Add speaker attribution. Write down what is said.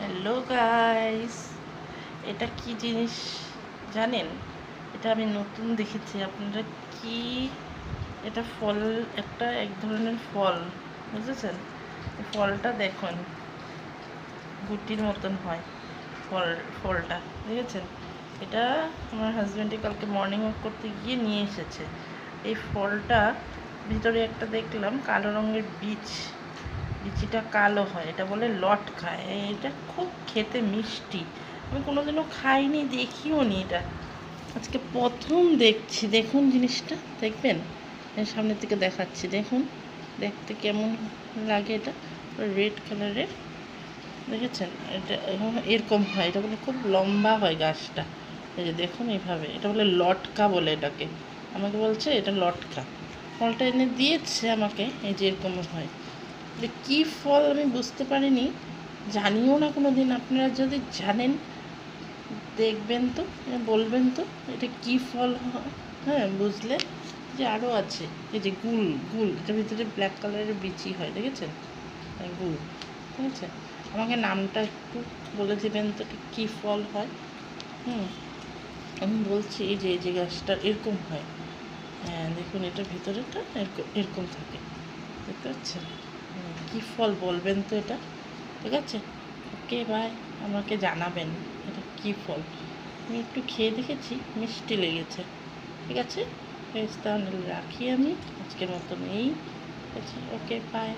Speaker 1: Hello guys, এটা কি জিনিস জানেন? এটা আমি নতুন দেখেছি। আপনারা কি, এটা ফল, একটা এক ধরনের ফল, বুঝেছেন? ফলটা দেখুন, গুটির মতন হয় ফলটা, দেখেছেন? এটা আমার হাজব্যান্ডে কালকে মর্নিং ওয়াক করতে গিয়ে নিয়ে এসেছে। এই ফলটা ভিতরে একটা দেখলাম কালো রঙের বিচিটা কালো হয়, এটা বলে লটকা। এটা খুব খেতে মিষ্টি। আমি কোনোদিনও খাইনি, দেখিও নি। এটা আজকে প্রথম দেখছি। দেখুন জিনিসটা, দেখবেন সামনের থেকে দেখাচ্ছি। দেখুন দেখতে কেমন লাগে। এটা রেড কালারের, দেখেছেন? এটা এরকম হয়, এটা বলে খুব লম্বা হয় গাছটা। এই যে দেখুন এইভাবে, এটা বলে লটকা বলে এটাকে। আমাকে বলছে এটা লটকা। ফলটা এনে দিয়েছে আমাকে, এই যে এরকম হয়। এটা কী ফল আমি বুঝতে পারিনি, জানিও না কোনো দিন। আপনারা যদি জানেন দেখবেন তো, বলবেন তো এটা কী ফল হয়। হ্যাঁ, বুঝলে যে আরও আছে। এই যে গুল গুল, এটার ভিতরে ব্ল্যাক কালারের বিচি হয়, দেখেছেন? গুল, ঠিক আছে? আমাকে নামটা একটু বলে দেবেন তো, এটা কী ফল হয়। আমি বলছি এই যে গাছটা এরকম হয়। হ্যাঁ দেখুন, এটার ভিতরেটা এরকম এরকম থাকে, দেখতে পাচ্ছেন? কী ফল বলবেন তো এটা, ঠিক আছে? ওকে বাই, আমাকে জানাবেন এটা কী ফল। আমি একটু খেয়ে দেখেছি, মিষ্টি লেগেছে। ঠিক আছে বেশ, তাহলে রাখি আমি আজকের মতন। এই আছে, ওকে বাই।